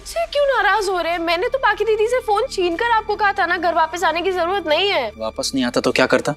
मुझसे क्यों नाराज हो रहे हैं? मैंने तो बाकी दीदी से फोन छीन कर आपको कहा था ना घर वापस आने की जरूरत नहीं है। वापस नहीं आता तो क्या करता?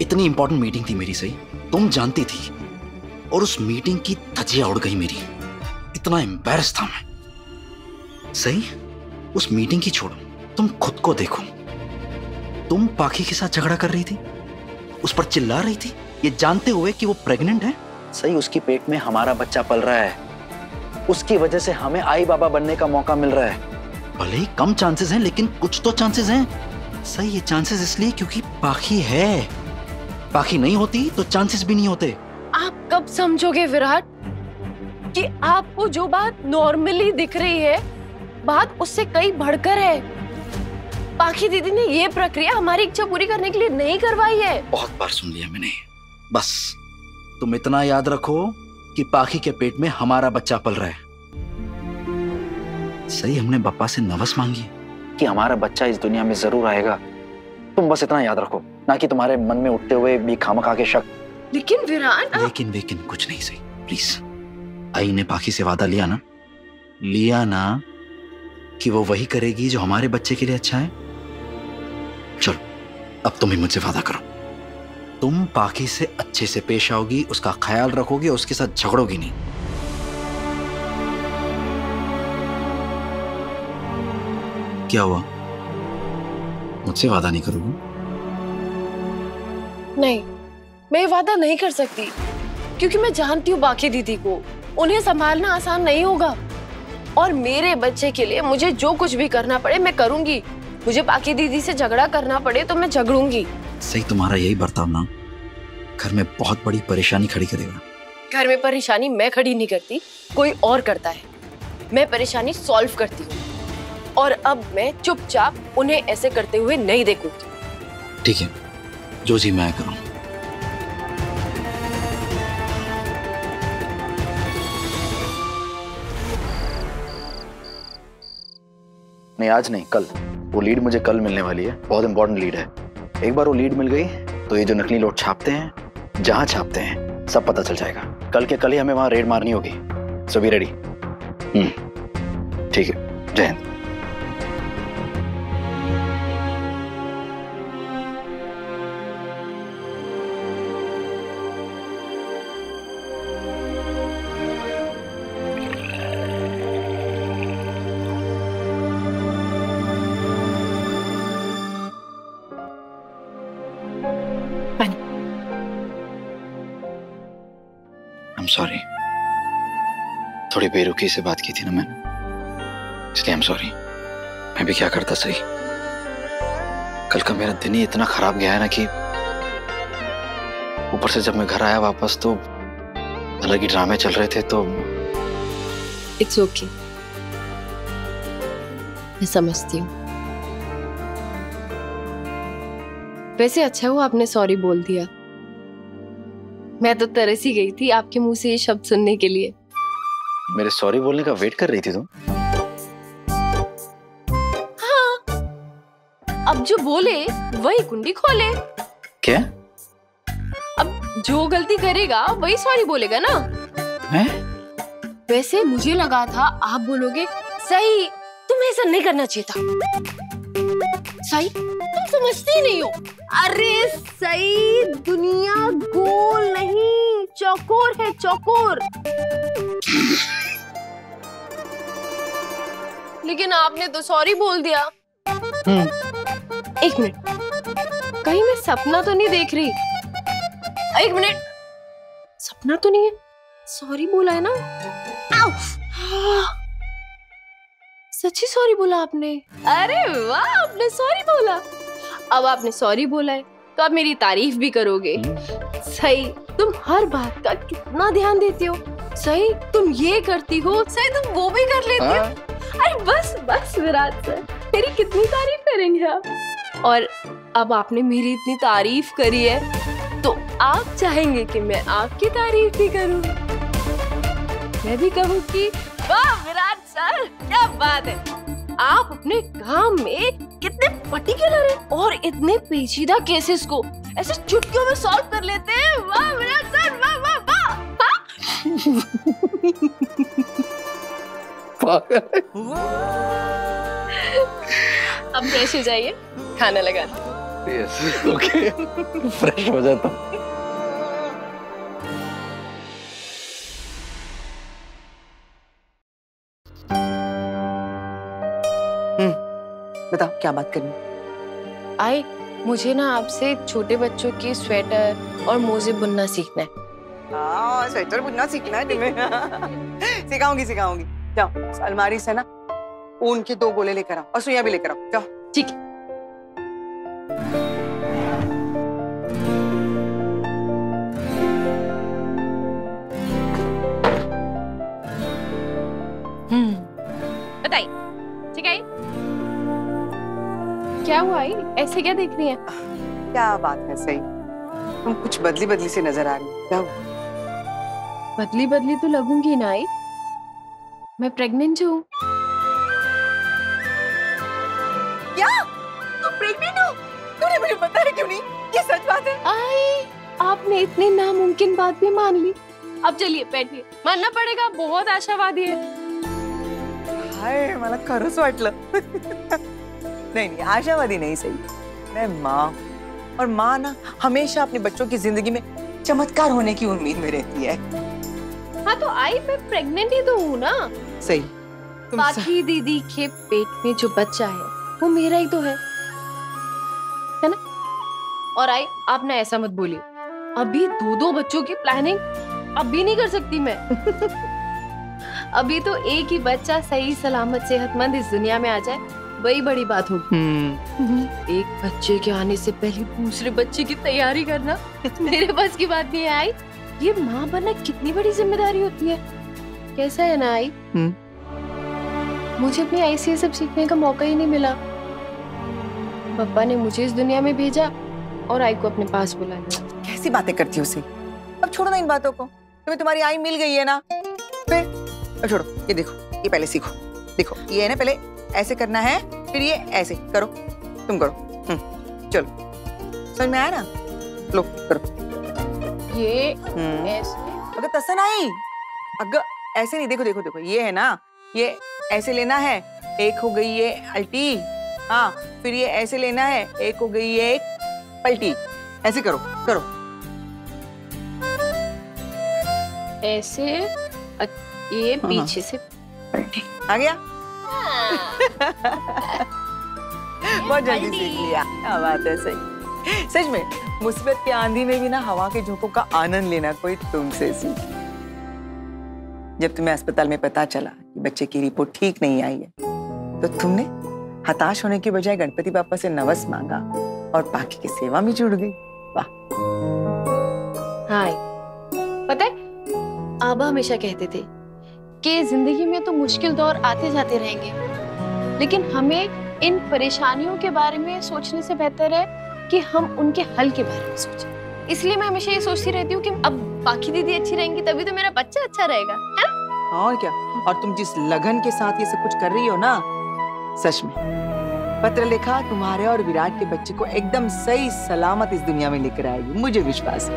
इतनी इंपॉर्टेंट मीटिंग थी मेरी, सही तुम जानती थी, और उस मीटिंग की धज्जियां उड़ गई मेरी। इतना एम्बैरेस था मैं। सही, उस मीटिंग की छोड़ो, तुम खुद को देखो। तुम पाखी के साथ झगड़ा कर रही थी, उस पर चिल्ला रही थी, ये जानते हुए कि वो प्रेग्नेंट है। सही, उसकी पेट में हमारा बच्चा पल रहा है, उसकी वजह से हमें आई बाबा बनने का मौका मिल रहा है। भले ही कम चांसेस हैं, लेकिन कुछ तो चांसेस हैं। सही, ये चांसेस इसलिए क्योंकि पाखी है। पाखी नहीं होती तो चांसेस भी नहीं होते। आप कब समझोगे विराट कि आपको जो बात नॉर्मली दिख रही है, बात उससे कई बढ़कर है। पाखी दीदी ने ये प्रक्रिया हमारी इच्छा पूरी करने के लिए नहीं करवाई है। बहुत बार सुन लिया मैंने, बस तुम इतना याद रखो कि पाखी के पेट में हमारा बच्चा पल रहा है। सही, हमने बप्पा से नवस मांगी कि हमारा बच्चा इस दुनिया में जरूर आएगा। तुम बस इतना याद रखो, ना कि तुम्हारे मन में उठते हुए भी खामखा के शक। लेकिन विराट, लेकिन कुछ नहीं। सही, प्लीज। आई ने पाखी से वादा लिया ना कि वो वही करेगी जो हमारे बच्चे के लिए अच्छा है। चलो, अब तुम ही मुझसे वादा करो, तुम पाखी से अच्छे से पेश आओगी, उसका ख्याल रखोगी, उसके साथ झगड़ोगी नहीं। क्या हुआ? मुझसे वादा नहीं करोगी? नहीं, मैं वादा नहीं कर सकती, क्योंकि मैं जानती हूँ बाकी दीदी को, उन्हें संभालना आसान नहीं होगा। और मेरे बच्चे के लिए मुझे जो कुछ भी करना पड़े मैं करूंगी। मुझे बाकी दीदी से झगड़ा करना पड़े तो मैं झगड़ूंगी। सही, तुम्हारा यही बर्ताव ना घर में बहुत बड़ी परेशानी खड़ी करेगा। घर में परेशानी मैं खड़ी नहीं करती, कोई और करता है। मैं परेशानी सॉल्व करती हूँ, और अब मैं चुपचाप उन्हें ऐसे करते हुए नहीं देखूंगी। ठीक है, जो जी मैं करूँ। नहीं, आज नहीं, कल। वो लीड मुझे कल मिलने वाली है, बहुत इंपॉर्टेंट लीड है। एक बार वो लीड मिल गई तो ये जो नकली नोट छापते हैं, जहां छापते हैं, सब पता चल जाएगा। कल के कल ही हमें वहां रेड मारनी होगी। सो बी रेडी। ठीक है, जय हिंद। सॉरी, थोड़ी बेरुखी से बात की थी ना मैंने, इसलिए आई एम सॉरी। मैं भी क्या करता। सही, कल का मेरा दिन ही इतना खराब गया है ना कि ऊपर से जब मैं घर आया वापस तो अलग ही ड्रामे चल रहे थे। तो इट्स ओके, मैं समझती हूँ। वैसे अच्छा हुआ आपने सॉरी बोल दिया, मैं तो तरस ही गई थी आपके मुंह से ये शब्द सुनने के लिए। मेरे सॉरी बोलने का वेट कर रही थी तुम? हाँ, अब जो बोले वही कुंडी खोले। क्या? अब जो गलती करेगा वही सॉरी बोलेगा ना। हैं? वैसे मुझे लगा था आप बोलोगे सही, तुम्हें ऐसा नहीं करना चाहिए था। सही, तुम समझती ही नहीं हो। अरे सही, दुनिया गोल नहीं चौकोर है, चौकोर। लेकिन आपने तो सॉरी बोल दिया। एक मिनट, कहीं मैं सपना तो नहीं देख रही? एक मिनट, सपना तो नहीं है? सॉरी बोला है ना? सच्ची सॉरी बोला आपने? अरे वाह, आपने सॉरी बोला। अब आपने सॉरी बोला है तो आप मेरी तारीफ भी करोगे। सही, तुम हर बात का कितना ध्यान देती हो। सही, तुम ये करती हो, सही तुम वो भी कर लेती हो। अरे बस बस विराट सर, मेरी कितनी तारीफ करेंगे आप। और अब आपने मेरी इतनी तारीफ करी है तो आप चाहेंगे कि मैं आपकी तारीफ भी करूं। मैं भी कहूँ कि वाह विराट सर, क्या बात है, आप अपने काम में कितने पर्टिकुलर हैं और इतने पेचीदा केसेस को ऐसे चुटकियों में सॉल्व कर लेते हैं। वाह विराट सर, वाह वाह वाह। अब फ्रेश हो जाइए, खाना लगा। यस, ओके, फ्रेश हो जाता हूँ। बताओ क्या बात करनी? आई, मुझे ना आपसे छोटे बच्चों के स्वेटर और मोजे बुनना सीखना है। हाँ, स्वेटर बुनना सीखना है तुम्हें? सिखाऊंगी सिखाऊंगी। जाओ अलमारी से ना ऊन के 2 गोले लेकर आओ और सुइयां भी लेकर आओ। जाओ। ठीक है। बताइए, ठीक है। क्या हुआ आई? ऐसे क्या देख रही हैं? क्या बात है सही, तुम कुछ बदली बदली से नजर आ रही हो। क्या हुआ? बदली बदली तो लगूंगी ना आई, मैं प्रेग्नेंट हूँ। क्या? तुम प्रेग्नेंट हो? तूने मुझे बताया क्यों नहीं? ये सच बात है? आई, आपने इतनी नामुमकिन बात भी मान ली। अब चलिए बैठिए, मानना पड़ेगा बहुत आशावादी है। हाय, मला खरंच वाटलं। नहीं नहीं, आशावादी नहीं सही, मैं माँ हूँ। और माँ ना हमेशा अपने बच्चों की जिंदगी में चमत्कार होने की उम्मीद में रहती है। हाँ तो आई, मैं प्रेग्नेंट ही तो हूँ ना। सही। बाकी दीदी के पेट में जो बच्चा है वो मेरा ही तो है ना? और आई, आप ना ऐसा मत बोलिए, अभी 2 बच्चों की प्लानिंग अभी नहीं कर सकती मैं। अभी तो एक ही बच्चा सही सलामत सेहतमंद इस दुनिया में आ जाए, वही बड़ी बात होगी। एक बच्चे के आने से पहले दूसरे बच्चे की तैयारी करना मेरे बस की बात नहीं है आई। ये माँ बनना कितनी बड़ी जिम्मेदारी होती है। कैसा है ना आई, मुझे अपनी आई से ये सब सीखने का मौका ही नहीं मिला। पापा ने मुझे इस दुनिया में भेजा और आई को अपने पास बुला लिया। कैसी बातें करती हो उसे? अब छोड़ो ना इन बातों को, तुम्हें तुम्हारी आई मिल गई है ना, फिर छोड़ो। ये देखो, ये पहले सीखो। देखो ये है ना, पहले ऐसे करना है, फिर ये ऐसे करो। तुम करो। चलो, समझ में आया ना? लो करो। ये ऐसे, अगर तसा नहीं, अगर ऐसे नहीं। देखो देखो देखो, ये है ना, ये ऐसे लेना है, एक हो गई ये अल्टी। हाँ, फिर ये ऐसे लेना है, एक हो गई ये एक पलटी। ऐसे करो करो। ऐसे, ये पीछे से पलटी। आ गया? बहुत जल्दी सीख लिया। क्या बात है सही। सच में मुसीबत की आंधी में भी ना हवा के झोंकों का आनंद लेना कोई तुमसे सीख। जब तुम्हें अस्पताल में पता चला कि बच्चे की रिपोर्ट ठीक नहीं आई है, तो तुमने हताश होने की बजाय गणपति बापा से नवस मांगा और बाकी की सेवा में जुड़ गई। वाह। हाय, पता है आबा हमेशा कहते थे कि जिंदगी में तो मुश्किल दौर आते जाते रहेंगे, लेकिन हमें इन परेशानियों के बारे में सोचने से बेहतर है कि हम उनके हल के बारे में सोचें। इसलिए मैं हमेशा ये सोचती रहती हूँ कि अब बाकी दीदी अच्छी रहेंगी तभी तो मेरा बच्चा अच्छा रहेगा, है ना? और क्या। और तुम जिस लगन के साथ ये सब कुछ कर रही हो ना, सच में पत्र लिखा तुम्हारे और विराट के बच्चे को एकदम सही सलामत इस दुनिया में लेकर आएगी, मुझे विश्वास है।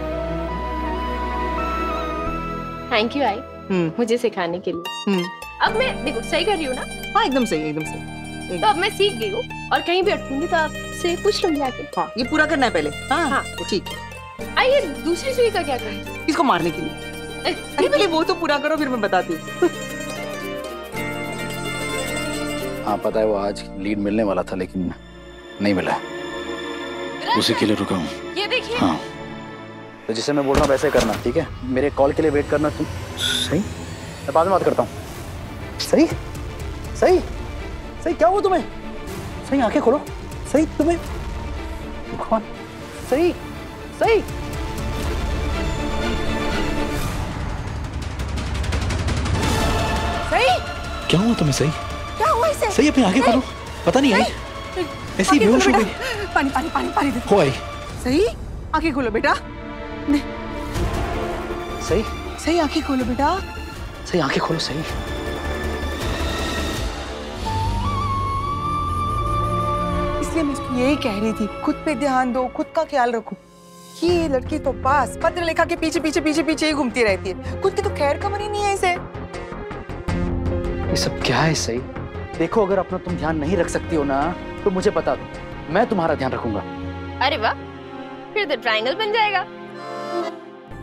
थैंक यू आई मुझे सिखाने के लिए। अब मैं देखो सही कर रही हूँ ना? हाँ एकदम सही, एकदम सही। तो अब मैं सीख गई हूँ और कहीं भी अटकूंगी तो आपसे पूछ लूंगी आके। हाँ, ये पूरा करना है पहले। हाँ हाँ ठीक है। आइए, दूसरी सुई का क्या करें? इसको मारने के लिए। अरे पहले वो तो पूरा करो, फिर मैं बताती हूँ। हाँ पता है, वो आज लीड मिलने वाला था लेकिन नहीं मिला, उसी के लिए रुका हूँ। ये देखिए। हाँ तो जिसे मैं बोल रहा हूँ वैसे करना, ठीक है? मेरे कॉल के लिए वेट करना तुम। सही, मैं बाद में बात करता हूँ। सही सही सही, क्या हुआ तुम्हें? सही आंखें खोलो। सही तुम्हें, भगवान। सही सही सही, क्या हुआ तुम्हें? सही क्या हुआ इसे? सही, अपनी आंखें खोलो। पता नहीं आई, ऐसी बेहोश हो गई। पानी पानी पानी पानी दे। हो आई। सही, आंखें खोलो बेटा। सही सही, आंखें खोलो बेटा। सही आंखें खोलो। सही इसलिए मैं इसको यही कह रही थी, खुद पे ध्यान दो, खुद का ख्याल रखो। ये लड़की तो पास पत्र लेखा के पीछे पीछे पीछे पीछे ही घूमती रहती है, खुद की तो खैर खबर ही नहीं है इसे। ये सब क्या है सही? देखो, अगर अपना तुम ध्यान नहीं रख सकती हो ना तो मुझे बता दो, मैं तुम्हारा ध्यान रखूंगा। अरे वाह, फिर तो ट्रायंगल बन जाएगा।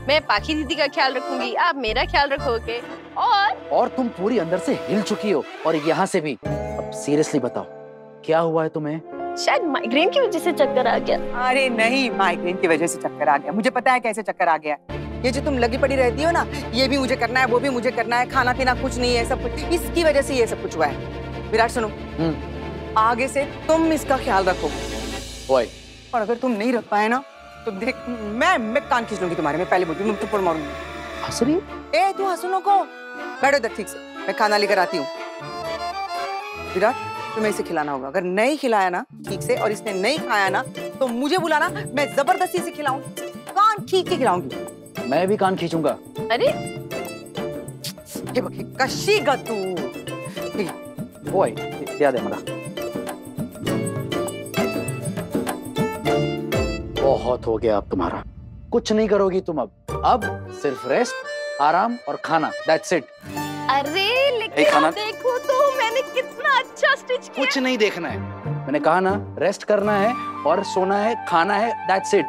मैं पाखी दीदी का ख्याल रखूंगी, आप मेरा ख्याल रखोगे, और तुम पूरी अंदर से हिल चुकी हो और यहाँ से भी। अब सीरियसली बताओ, क्या हुआ है तुम्हें? शायद माइग्रेन की वजह से चक्कर आ गया। अरे नहीं, माइग्रेन की वजह से चक्कर आ गया। मुझे पता है कैसे चक्कर आ गया। ये जो तुम लगी पड़ी रहती हो ना, ये भी मुझे करना है, वो भी मुझे करना है, खाना पीना कुछ नहीं है, सब कुछ इसकी वजह से ये सब कुछ हुआ है। विराट सुनो, आगे से तुम इसका ख्याल रखो। और अगर तुम नहीं रख पाए ना तो देख, मैं कान खींच लूंगी तुम्हारे। मैं पहले बोलती हूँ, थप्पड़ मारूंगी। हंस रही? ए तू हंसनो को, बैठो इधर ठीक से, मैं खाना लेकर आती हूँ। विराट, तुम्हें इसे खिलाना होगा। अगर नहीं खिलाया ना ठीक से और इसने नहीं खाया ना तो मुझे बुलाना, मैं जबरदस्ती से खिलाऊंगी, कान खींच के खिलाऊंगी। मैं भी कान खींचूंगा। अरे कशी गतू याद है मला। बहुत हो गया अब तुम्हारा, कुछ नहीं करोगी तुम अब सिर्फ रेस्ट, आराम और खाना, दैट्स इट। अरे लेकिन देखो तो मैंने कितना अच्छा स्टिच किया। कुछ नहीं देखना है, मैंने कहा ना, रेस्ट करना है और सोना है, खाना है, दैट्स इट।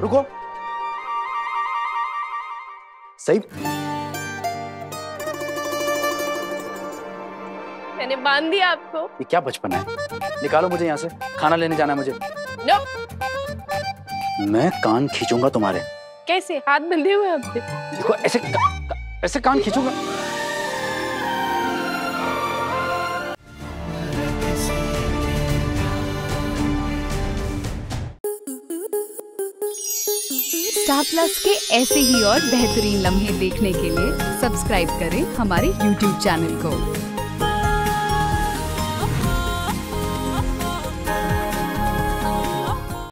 रुको, सही मैंने बांध दिया आपको। ये क्या बचपन है? निकालो मुझे यहाँ से, खाना लेने जाना है मुझे। नो। मैं कान खींचूंगा तुम्हारे। कैसे? हाथ बंधे हुए आपके? देखो ऐसे कान खींचूंगा। स्टार प्लस के ऐसे ही और बेहतरीन लम्हे देखने के लिए सब्सक्राइब करें हमारे YouTube चैनल को।